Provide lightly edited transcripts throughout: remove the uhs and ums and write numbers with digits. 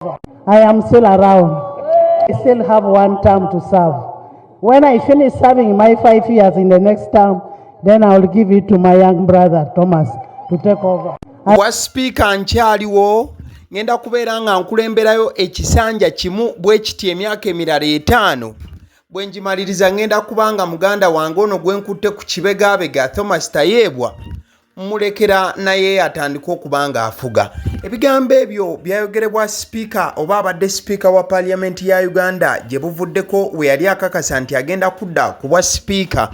I am still around. I still have one term to serve. When I finish serving my 5 years in the next term, then I will give it to my young brother Thomas to take over. Wa speaker nkyaliwo ngenda kubeera nga nkulemberayo ekisanja kimu bwe kiti emyaka emirala 5 bwe njimaliriza ngenda kubanga muganda wange ono gwe nkutte ku kibegabega Thomas Tayebwa mulekera naye atandika okubanga afuga. Ebigambo ebyo byayogerebwa speaker oba abadde speaker wa parliament ya Uganda gye buvuddeko we yali akakasa nti agenda kudda ku bwa speaker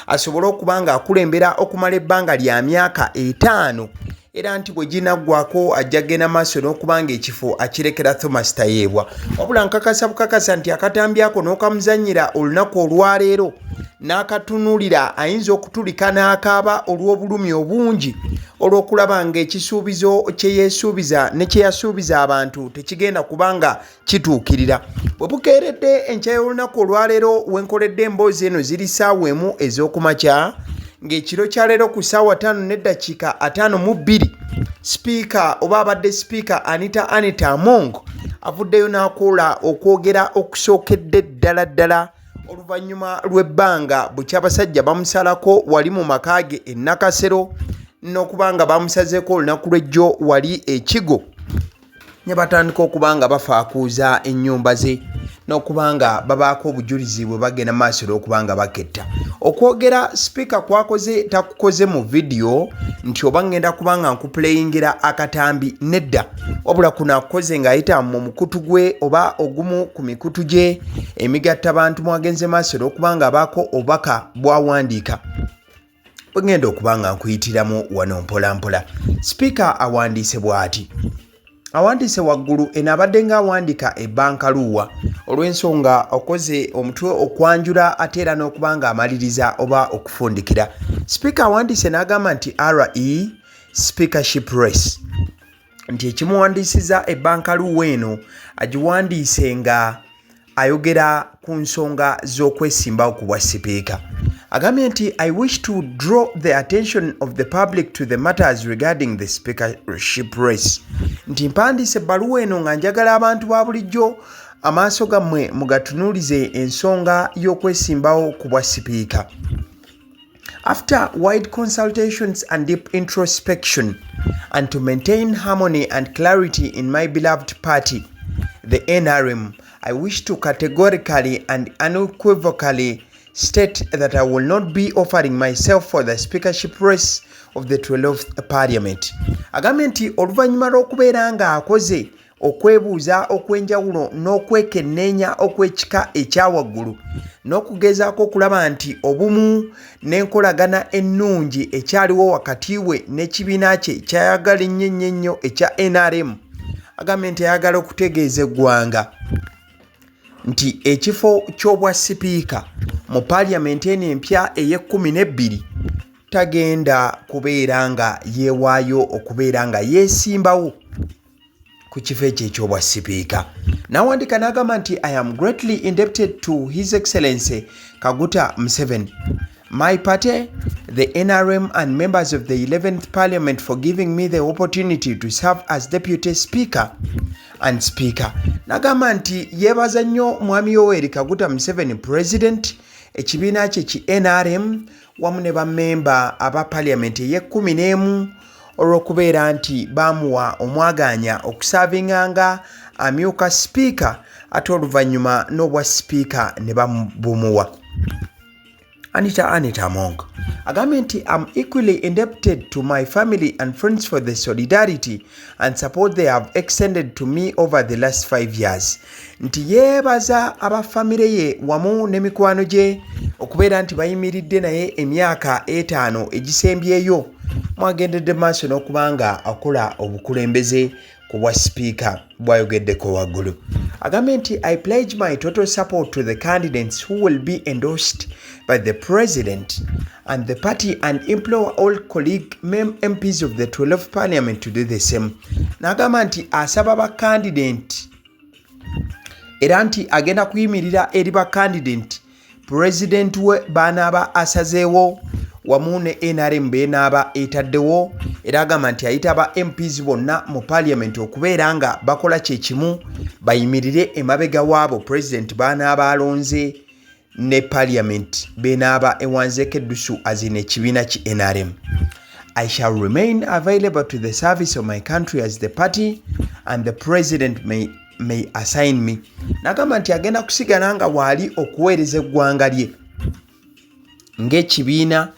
asobole okubanga akulembera okumala ebbanga lya myaka 5 era nti bwe ginaggwako ajja genda maaso n'okubanga ekifo akirekera Thomas Tayebwa. Wabula nkakasa bukakasa nti akatambyako n'okamuzannyira olunaku olwaleero n'akatunulira ayinza okutulika n'akaaba olw'obulumi obungi olw'okulaba ng'ekisuubizo kye yeesuubiza ne kye yasuubiza abantu tekigenda kubanga kituukirira. Bwe bukeeredde enkya y'olunaku olwaleero wenkoledde emboozi eno ziri ssaawa emu ez'okumakya ng'ekiro kya leero ku ssaawa 5:52 speaker oba abadde speaker Anita Among avuddeyo n'akola okwogera okusookedde ddala oluvannyuma lw'ebbanga bukya abasajja bamusalako wali mu maka ge e Nakasero n'okubanga bamusazeeko olunaku lw'ejjo wali ekigo ne batandika okubanga bafaakuuza ennyumba ze n'okubanga babaako obujulizi bwe bagenda maaso n'okubanga baketta. Okwogera speaker kwakoze takukoze mu video nti oba ngenda kubanga nkuplayingira akatambi nedda, wabula kuno akoze ng'ayita mu mukutu gwe oba ogumu ku mikutu gye emigatta bantu mwagenze maaso n'okubanga abaako obubaka bwawandiika bwe ngenda okubanga nkuyitiramu wano mpola. Speaker awandiise bw'ati. Awandiise waggulu eno abadde ng'awandiika ebbankaluwa olw'ensonga okoze omutwe okwanjula ate era n'okubanga amaliriza oba okufundikira. Speaker awandiise n'agamba nti RE speakership race nti ekimuwandiisiza ebbankaluwa eno agiwandiise nga ayogera ku nsonga z'okwesimbawo ku bwa sipiika. Agambye nti I wish to draw the attention of the public to the matters regarding the speakership race. Nti mpandiise ebbaluwa eno nga njagala abantu ba bulijjo amaaso gammwe mugatunuulize ensonga y'okwesimbawo ku bwa sipiika. After wide consultations and deep introspection and to maintain harmony and clarity in my beloved party, the NRM, I wish to categorically and unequivocally state that I will not be offering myself for the speakership race of the 12th parliament. Agambye nti oluvannyuma lw'okubeera nga akoze okwebuuza okwenjawulo n'okwekenneenya okw'ekika ekyawaggulu n'okugezaako okulaba nti obumu n'enkolagana ennungi ekyaliwo wakati we n'ekibiina kye kyayagala ennyo ekya NRM, agambye nti ayagala okutegeeza eggwanga nti ekifo ky'obwa sipiika mu parliament eno empya ey'12 tagenda kubeera nga yeewaayo okubeera nga yeesimbawo ku kifo ekyo eky'obwa sipiika. N'awandika n'agamba nti I am greatly indebted to His Excellency Kaguta Museveni, my party, the NRM and members of the 11th Parliament for giving me the opportunity to serve as Deputy Speaker and Speaker. N'agamba nti yeebaza nnyo Mwami Yoweri Kaguta Museveni President, ekibiina kye ki NRM wamu ne bammemba aba Parliament ey'11 olw'okubeera nti baamuwa omwaganya okusaavinganga amyuka speaker ate oluvannyuma n'obwa speaker ne bamubumuwa. Anita Among agambye nti I'm equally indebted to my family and friends for the solidarity and support they have extended to me over the last 5 years. Nti yeebaza abafamire ye wamu n'emikwano gye okubeera nti bayimiridde naye emyaka 5 egisembyeyo mwagendedde maaso n'okubanga akola obukulembeze ku bwa speaker bwayogeddeko waggulu. Agambye nti I pledge my total support to the candidates who will be endorsed by the President and the party and implore all colleague MPs of the 12th Parliament to do the same. N'agamba nti asaba ba candidate era nti agenda kuyimirira eri ba candidate President we banaaba asazeewo wamu ne NRM benaaba etaddewo era agamba nti ayita aba MPs bonna mu parliament okubeera nga bakola kyekimu bayimirire emabega waabo president banaaba alonze ne parliament benaaba ewanzeeko eddusu azina ekibiina ki NRM. I shall remain available to the service of my country as the party and the president may assign me. Nagamba nti agenda kusigala nga waali okuweereza eggwanga lye ng'ekibiina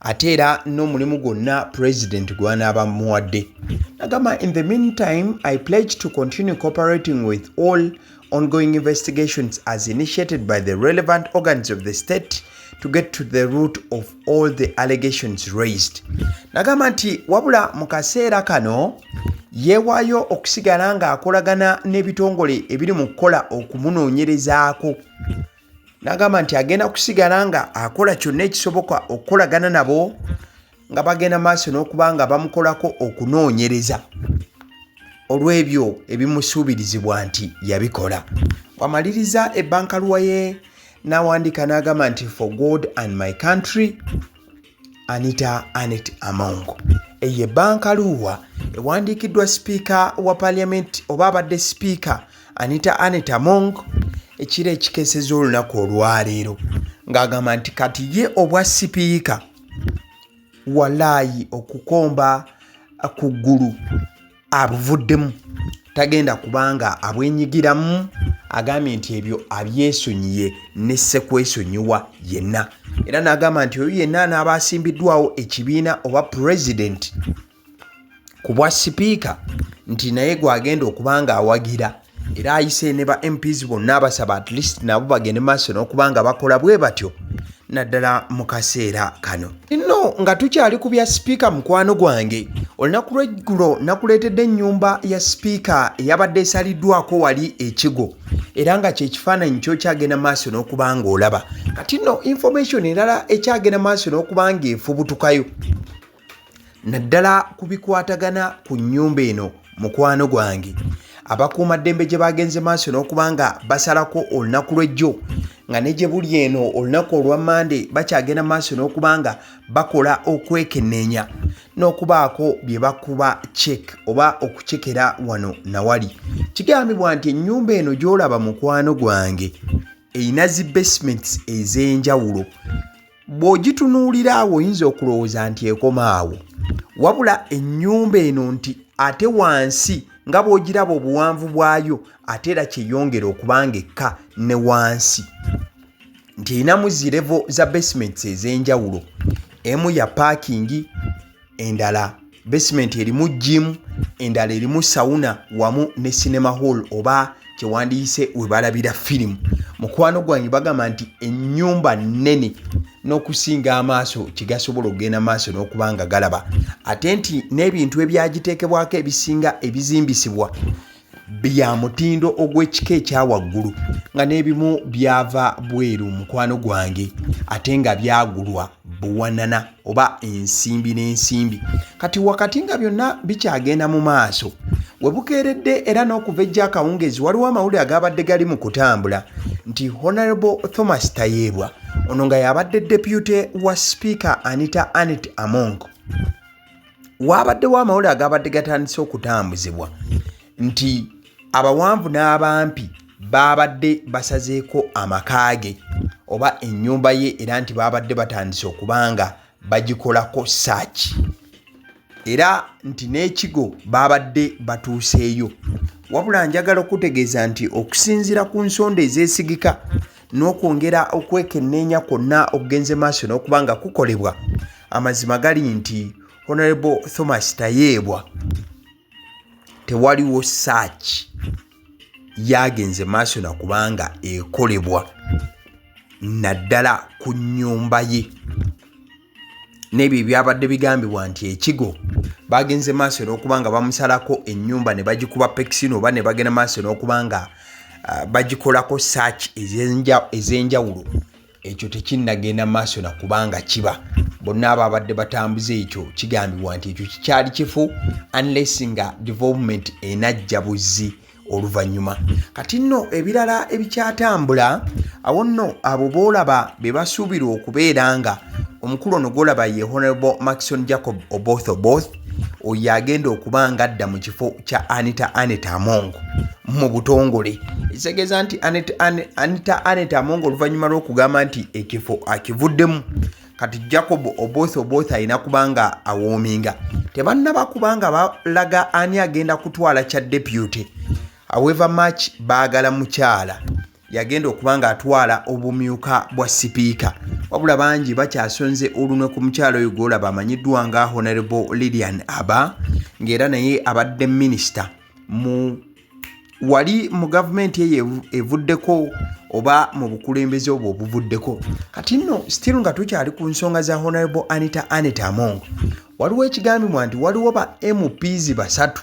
ate era n'omulimu gwonna president gw'anaaba muwadde. Nagamba in the meantime I pledge to continue cooperating with all ongoing investigations as initiated by the relevant organs of the state to get to the root of all the allegations raised. Nagamba nti wabula mu kaseera kano yeewaayo okusigala nga akolagana n'ebitongole ebiri mu kukola okumunoonyerezaako. Nagamba nti agenda kusigala nga akola kyonna ekisoboka okukolagana nabo nga bagenda maaso n'okuba nga bamukolako okunoonyereza olw'ebyo ebimusuubirizibwa nti yabikola. Wamaliriza ebbankaluwa ye n'awandiika n'agamba nti for God and my country, Anita Anet Among. Eyo ebbankaluwa ewandiikiddwa sipiika wa parliament oba abadde sipiika Anita Anet Among ekiro ekikeeseza olunaku olwaleero ng'agamba nti kati ye obwa sipiika walaayi okukomba ku ggulu abuvuddemu tagenda kubanga abwenyigiramu. Agambye nti ebyo abyesonyiye ne ssekwesonyiwa yenna era n'agamba nti oyo yenna n'aba asimbiddwawo ekibiina oba president ku bwa sipiika nti naye gwagenda okuba nga awagira era ayise ne ba MPs bonna abasaba at least nabo bagende maaso n'okuba nga bakola bwe batyo naddala mu kaseera kano. Nno nga tukyali ku bya sipiika mukwano gwange, olunaku lw'eggulo nakuleetedde ennyumba ya sipiika eyabadde esaliddwako wali ekigo era nga kyekifaananyi kyo kyagenda maaso n'okuba nga olaba. Kati nno information endala ekyagenda maaso n'okuba nga efubutukayo naddala ku bikwatagana ku nnyumba eno mukwano gwange. Abakuumaddembe gye bagenze maaso n'okuba nga basalako olunaku lw'ejjo nga ne gye buli eno olunaku olwa Monday bakyagenda maaso n'okuba nga bakola okwekenneenya n'okubaako bye bakuba check oba okucekera wano nawali. Kigambibwa nti ennyumba eno gy'olaba mukwano gwange eyina zi basements ez'enjawulo. Bw'ogitunuulira awo oyinza okulowooza nti ekomaawo, wabula ennyumba eno nti ate wansi nga bw'ogiraba obuwanvu bwayo ate era kyeyongera okubanga ekka ne wansi nti erinamu zi level za basements ez'enjawulo. Emu ya parking, endala basement erimu gym, endala erimu sauna wamu ne cinema hall oba kyewandiyise we balabira firimu. Mukwano gwange bagamba nti ennyumba nnene n'okusinga amaaso kigasobola okugenda maaso n'okuba nga galaba ate nti n'ebintu ebyagiteekebwako ebisinga ebizimbisibwa bya mutindo ogw'ekika ekyawaggulu nga n'ebimu byava bweru mukwano gwange ate nga byagulwa buwanana oba ensimbi n'ensimbi. Kati wakati nga byonna bikyagenda mu maaso we bukeeredde era n'okuva ejja akawungeezi waliwo amawulire agabadde gali mu kutambula nti Honorable Thomas Tayebwa ono nga yabadde deputy wa speaker Anita Anet Among wabaddewo amawulire agabadde gatandise okutambuzibwa nti abawanvu n'abampi babadde basazeeko amakaage oba ennyumba ye era nti babadde batandise okubanga bagikolako search era nti n'ekigo babadde batuuseeyo. Wabula njagala okutegeeza nti okusinziira ku nsonda ezeesigika n'okwongera okwekenneenya kwonna okugenze maaso n'okuba nga kukolebwa, amazima gali nti Honorable Thomas Tayebwa tewaliwo search yagenze maaso na kubanga ekolebwa naddala ku nnyumba ye. N'ebyo byabadde bigambibwa nti ekigo bagenze maaso n'okuba nga bamusalako ennyumba ne bagikuba pekisino oba ne bagenda maaso n'okuba nga bagikolako search ez'enjawulo. Ekyo tekinnagenda maaso na kubanga kiba. Bonna ababadde batambuze ekyo kigambibwa nti ekyo kikyali kifu unless nga development enajja buzzi oluvannyuma. Kati nno ebirala ebikyatambula awo nno abo boolaba be basuubira okubeera nga omukulu ono gwolaba ye Honorable Maxon Jacob Oboth oyo agenda okuba nga adda mu kifo kya Anita Among mu butongole. Ekitegeeza nti Anita Among oluvannyuma lw'okugamba nti ekifo akivuddemu kati Jacob Oboth alina kubanga awoominga. Tebannaba kubanga balaga ani agenda kutwala kya deputy. However much baagala mukyala yagenda okubanga atwala obumyuka bwa sipiika. Wabula bangi bakyasonze olunwe ku mukyalo oyo gwolaba amanyiddwa nga Honorable Lilian Aba ng'era naye abadde minisita wali mu gavumenti eyo evuddeko oba mu bukulembeze obwo obuvuddeko. Kati nno still nga tukyali ku nsonga za Honorable Anita Among, waliwo ekigambibwa nti waliwo ba MPs basatu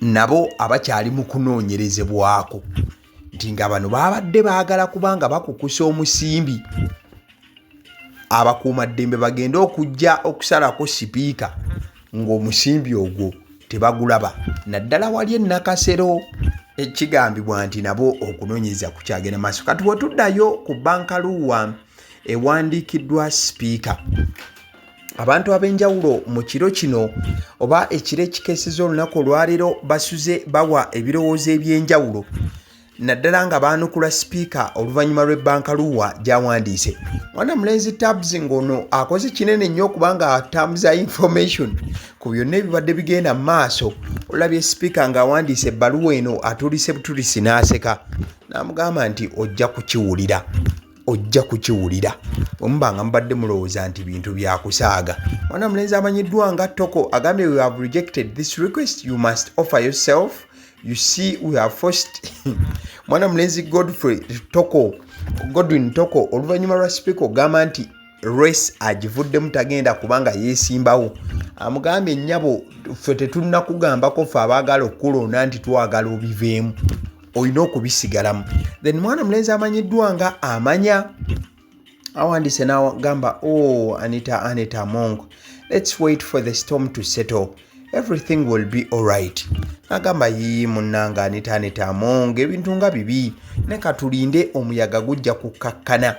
nabo abakyali mu kunoonyerezebwako nti nga bano babadde baagala kubanga bakukusa omusimbi abakuumaddembe bagenda okujja okusalako sipiika ng'omusimbi ogwo tebagulaba. Naddala wali Nakasero ekigambibwa nti nabo okunoonyereza kukyagenda maaso. Kati bwetuddayo ku bankaluwa ewandiikiddwa sipiika, abantu ab'enjawulo mu kiro kino oba ekiro ekikeeseza olunaku olwaleero basuze bawa ebirowoozo eby'enjawulo naddala nga baanukula sipiika oluvannyuma lw'ebbankaluwa gy'awandiise. Mwana mulenzi Tabs ng'ono akoze kinene nnyo okubanga atambuza information ku byonna ebibadde bigenda mu maaso. Olabye sipiika ng'awandiise ebbaluwa eno atulise butulisi n'aseka n'amugamba nti ojja kukiwulira omuba nga mubadde mulowooza nti bintu byakusaaga. Mwana mulenzi amanyiddwa nga Toko agambye we have rejected this request, you must offer yourself. You see we have forced mwana mulenzi Godwin Toko oluvannyuma lwa sipiika ogamba nti race agivuddemu tagenda kubanga yeesimbawo. Amugambye nnyabo ffe tetunnakugambako ffe abaagala okukulonda nti twagala obiveemu, olina okubisigalamu. Then mwana mulenzi amanyiddwa nga Amanya awandiise n'agamba Anita Among, let's wait for the storm to settle. Everything will be alright. Agamba munnanga Anita Among ebintu nga bibi ne katulinde omuyaga gujja kukakkana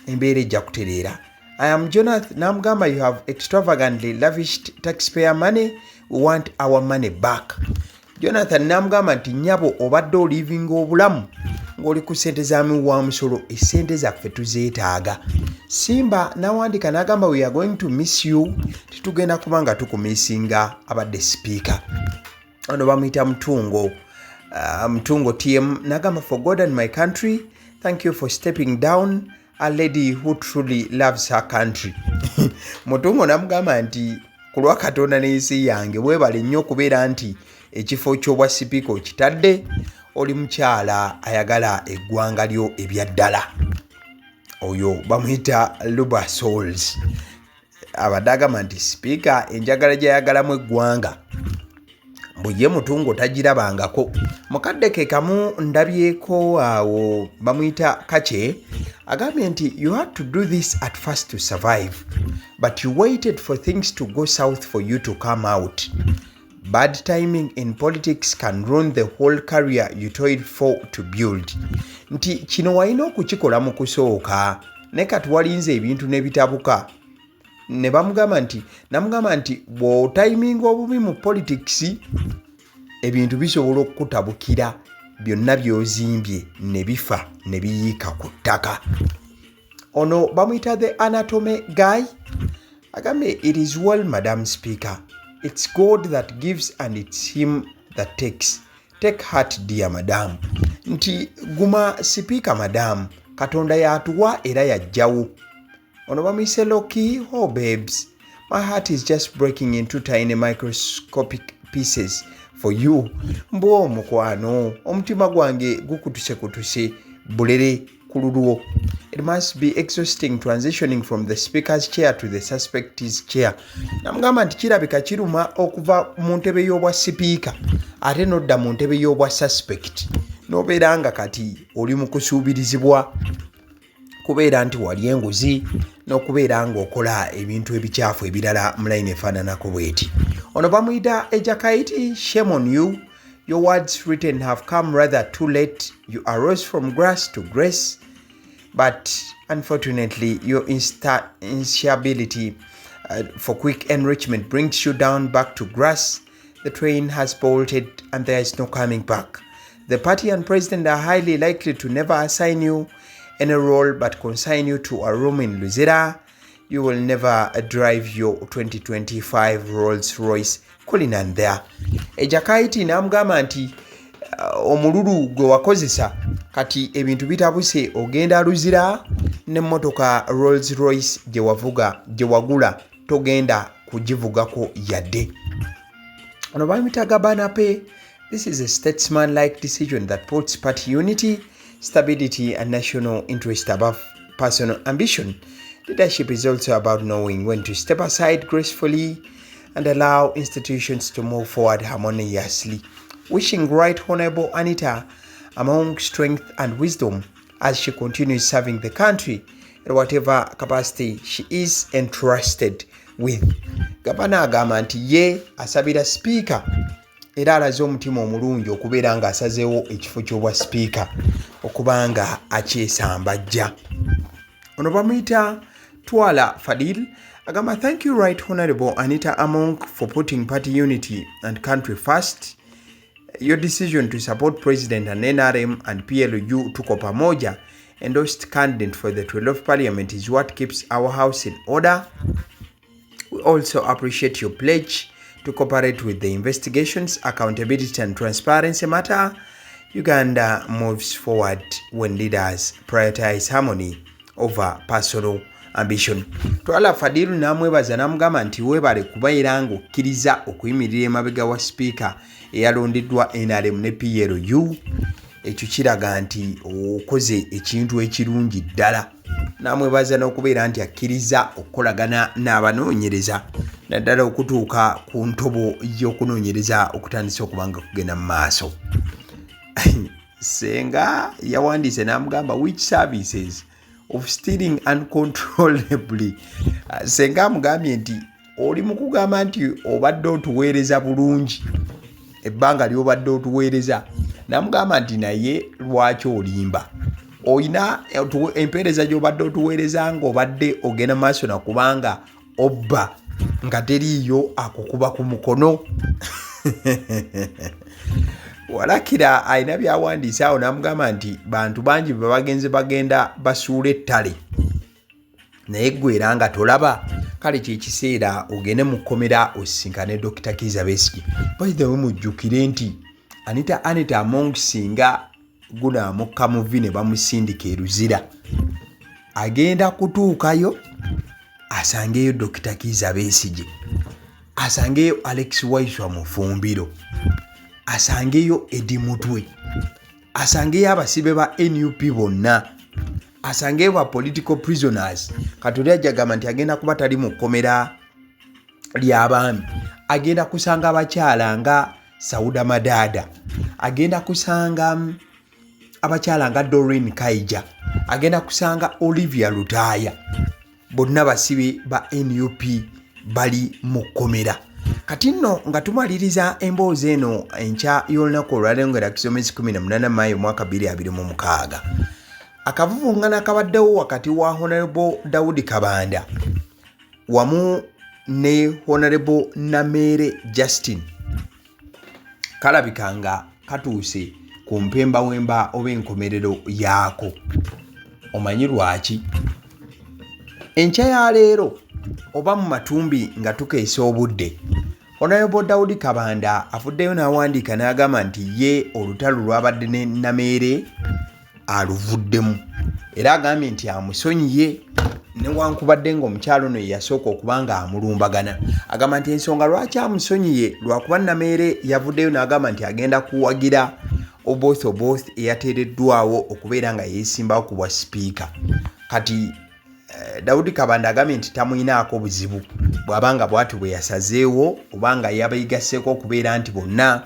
embeera ejja kutereera. I am Jonathan namugamba you have extravagantly lavished taxpayer money, we want our money back. Jonathan namugamba nti nnyabo obadde olivinga obulamu ng'oli ku ssente z'amiwa musolo, essente zaffe tuzeetaaga. Simba n'awandika n'agamba we are going to miss you, titugenda kubanga tukumisinga abadde sipiika. Ono bamuyita Mutungo TM n'agamba for God and my country, thank you for stepping down, a lady who truly loves her country. Mutungo n'amugamba nti ku lwa Katonda n'ensi yange weebale nnyo okubeera nti ekifo ky'obwa sipiika okitadde, oli mukyala ayagala eggwanga lyo ebyaddala. Oyo bamuyita Luba Souls. Abadde agamba nti sipiika enjagala gy'ayagalamu eggwanga ye Mutungo tagirabangako. Mukadde ke kamu ndabyeko awo bamuyita Kache agambye nti you had to do this at first to survive, but you waited for things to go south for you to come out. Bad timing in politics can ruin the whole career you toiled for to build. Nti kino walina okukikola mu kusooka ne kati walinze ebintu ne bitabuka. Ne bamugamba nti bw'otayiminga obubi mu politics ebintu bisobola okukutabukira, byonna by'ozimbye ne bifa ne biyiika ku ttaka. Ono bamuyita the anatomy guy agambye it is well Madam Speaker, it's God that gives and it's him that takes. Take heart dear madam. Nti guma sipiika madam, Katonda yatuwa era yajjawo. Ono bamuyise Loki, oh babes, my heart is just breaking into tiny microscopic pieces for you. Mbo mukwano, omutima gwange gukutuse bulere kululwo. It must be exhausting transitioning from the speaker's chair to the suspect's chair. Namugamba nti kirabika kiruma okuva mu ntebe y'obwa sipiika ate nodda mu ntebe y'obwa suspect. Nobeera nga kati oli mu kusuubirizibwa kubeera nti wali enguzi n'okubeera ng'okola ebintu ebikyafu ebirala mu layini efaananako bweti. Ono bamuyita Ejakaiti, shame on you. Your words written have come rather too late. You arose from grass to grace. but unfortunately your instability for quick enrichment brings you down back to grass. The train has bolted and there is no coming back. The party and president are highly likely to never assign you any role but consign you to a room in Luzira. You will never drive your 2025 Rolls Royce. Kulinan there. Ejakaiti namugamba nti omululu gwe wakozesa kati ebintu bitabuse ogenda Luzira n'emmotoka Rolls Royce gye wagula togenda kugivugako yadde. Ono bamuyita Kabanda pe. This is a statesman-like decision that puts party unity, stability and national interest above personal ambition. Leadership is also about knowing when to step aside gracefully and allow institutions to move forward harmoniously. Wishing Right Honorable Anita among strength and wisdom as she continues serving the country in whatever capacity she is entrusted with. Kabanda agamba nti ye asabira speaker era alaze omutima omulungi okubeera nga asazeewo ekifo ky'obwa speaker okubanga akyesambajja. Ono bamuyita Twala Fadil agamba, thank you Right Honorable Anita Among for putting party unity and country first. Your decision to support President and NRM and PLU tuko pamoja endorsed candidate for the 12th Parliament is what keeps our house in order. We also appreciate your pledge to cooperate with the investigations, accountability and transparency matter. Uganda moves forward when leaders prioritize harmony over personal ambition. Twala Fadilu namwebaza namugamba nti webale kubaira ngo okkiriza okuyimirira emabega wa speaker eyalondeddwa NRM ne PLU. Ekyo kiraga nti okoze ekintu ekirungi ddala. Namwebaza n'okubeera nti akkiriza okukolagana n'abanoonyereza naddala okutuuka ku ntobo y'okunoonyereza okutandisa okubanga kugenda mu maaso. Senga yawandiise n'amugamba which services of stealing uncontrollably. Senga amugambye nti oli mu kugamba nti obadde otuweereza bulungi ebbanga ly'obadde otuweereza. Namugamba nti naye lwaki olimba? Oyina empeereza gy'obadde otuweereza ng'obadde ogenda maaso na kubanga obba nga teriiyo akukuba ku mukono. Walakira alina byawandiisa awo n'amugamba nti bantu bangi bwe bagenze bagenda basuula ettale naye ggwe era nga tolaba, kale kyekiseera ogende mu kkomera osisinkane Dr. Kizza Besigye. By the way mujjukire nti Anita Among singa gunaamukka muvi ne bamusindika e Luzira agenda kutuukayo asangeyo Dr. Kizza Besigye, asangeyo Alex Waiswa Mufumbiro, asangeyo Edi Mutwe, asangeyo abasibe ba NUP bonna, asangeyo ba political prisoners. Katonda yajagamba nti agenda kuba tali mu kkomera ly'abaami, agenda kusanga abakyala nga Sauda Madada, agenda kusanga abakyala nga Doreen Kaija, agenda kusanga Olivia Lutaya, bonna basibe ba NUP bali mu kkomera. Kati nno nga tumaliriza emboozi eno enkya y'olunaku olwaleero nga kisomesi 18 Maayo mwaka 2026. Akavuvungana kabaddewo wakati wa Honorable Daudi Kabanda wamu ne Honorable Nameere Justin kalabika nga katuuse ku mpembawemba oba enkomerero yaako. Omanyi lwaki? Enkya ya leero oba mu matumbi nga tukeesa obudde, Honorable Daudi Kabanda afuddeyo n'awandiika n'agamba nti ye olutalo lwabadde ne Nameere aluvuddemu era agambye nti amusonyiye newankubadde ng'omukyalo ono yasooka okuba nga amulumbagana. Agamba nti ensonga lwaki amusonyiye lwakuba Nameere yavuddeyo n'agamba nti agenda kuwagira Oboth eyateereddwawo okubeera nga yeesimbawo ku bwa sipiika. Kati Daudi Kabanda agambye nti tamuyinaako buzibu bw'abanga bw'ati bwe yasazeewo obanga yabayigasseko okubeera nti bonna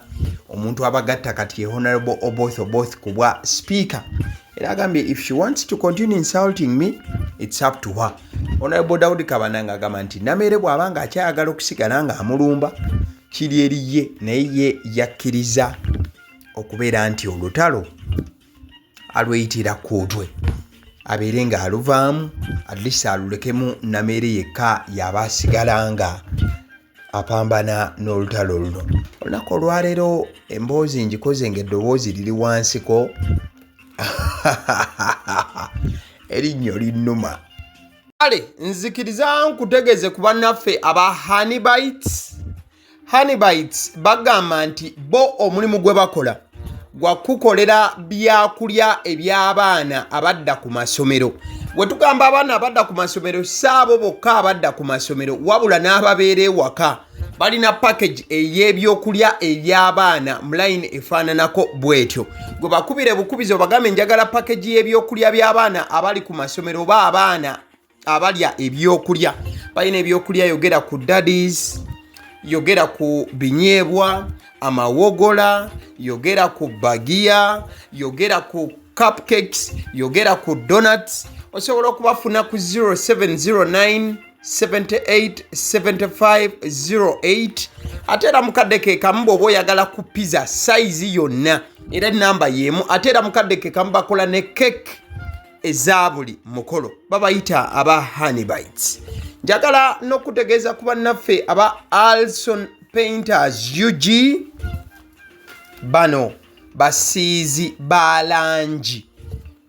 omuntu abagatta kati Honorable Oboth ku bwa speaker. Era agambye if she wants to continue insulting me it's up to her. Honorable Daudi Kabanda ng'agamba nti Nameere bw'abanga akyayagala okusigala nga amulumba kiri eri ye, naye ye yakkiriza okubeera nti olutalo alweyitira Kootwe. abeere ng'aluvaamu at least alulekemu Nameere yekka yaba asigalanga apambana n'olutalo luno. Olunaku olwaleero emboozi njikoze ng'eddoboozi liri wansiko erinnyo linnuma. Kale nzikiriza nkutegeeze ku bannaffe aba Honeybites bagamba nti bo omulimu gwe bakola gwa kukolera byakulya eby'abaana abadda ku masomero. Bwe tugamba abaana abadda ku masomero saabo bokka abadda ku masomero wabula n'ababeera ewaka balina package ey'ebyokulya eby'abaana mu line efaananako bw'etyo. Gwe bakubire bukubizo bagambe njagala package y'ebyokulya by'abaana abali ku masomero oba abaana abalya ebyokulya. Balina ebyokulya yogera ku daddies, yogera ku binyeebwa, amawogola, yogera ku bagiya, yogera ku cupcakes, yogera ku donuts. Osobola okubafuna ku 0709 78 75 08. Ate era mukadde ke kamu bw'oba oyagala ku pizza size yonna era namba y'emu. Ate era mukadde ke kamu bakola ne cake eza buli mukolo, babayita aba Honeybites. Njagala n'okutegeeza ku bannaffe aba Alson Painters UG, bano basiizi ba langi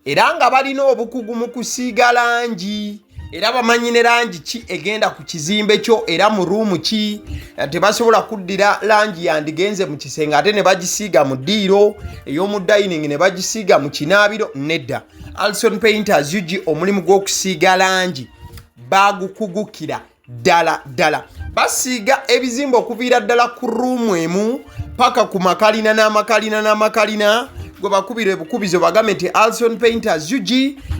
era nga balina obukugu mu kusiiga langi era bamanyi ne langi ki egenda ku kizimbe kyo era mu ruumu ki. Tebasobola kuddira langi yandigenze mu kisenge ate ne bagisiiga mu ddiiro ey'omu dining ne bagisiiga mu kinaabiro. Nedda, Alson Painters UG omulimu gw'okusiiga langi bagukugukira ddala. Basiiga ebizimbe okuviira ddala ku ruumu emu paka ku makalina n'amakalina. Gwe bakubire bukubizo bagambe nti Alson Painters UG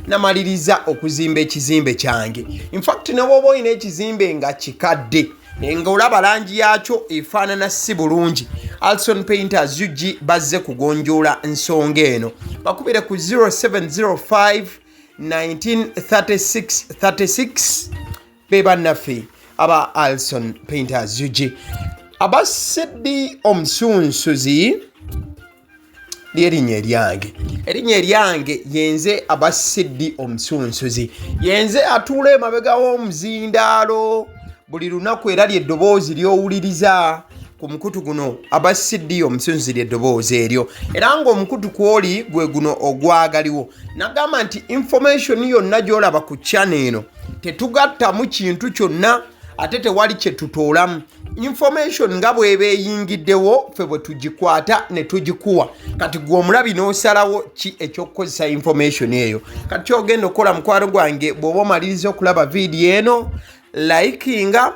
namaliriza okuzimba ekizimbe kyange. In fact ne bw'oba olina ekizimbe nga kikadde nga olaba langi yaakyo efaanana si bulungi, Alson Painters UG bazze kugonjoola nsonga eno. Bakubire ku 0705 1936 be bannaffe aba Alson Painters UG. Aba Sidi Omusunsuzi ly'erinnya eryange yenze aba Sidi Omusunsuzi. Yenze atuula emabega w'omuzindaalo buli lunaku era ly'eddoboozi ly'owuliriza ku mukutu guno aba Sidi Omusunsuzi ly'eddoboozi eryo era ng'omukutu kw'oli gwe guno ogwagaliwo. Nagamba nti information yonna gy'olaba ku channel eno tetugattamu kintu kyonna ate tewali kye tutoolamu. Information nga bw'eba eyingiddewo ffe bwe tugikwata ne tugikuwa. Kati gwe omulabi n'osalawo ki eky'okukozesa information eyo. Kati ky'ogenda okukola mukwano gwange bw'oba omaliriza okulaba vidiyo eno, likinga,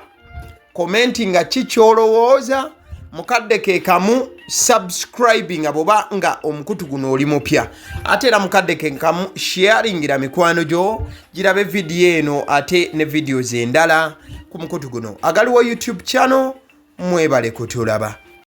commentinga ki ky'olowooza, mukadde ke kamu subscribinga bw'oba nga omukutu guno oli mupya. Ate era mukadde ke kamu sharingira mikwano gyo girabe vidiyo eno ate ne videos endala ku mukutu guno. Agaliwo YouTube channel, mwebale kutulaba.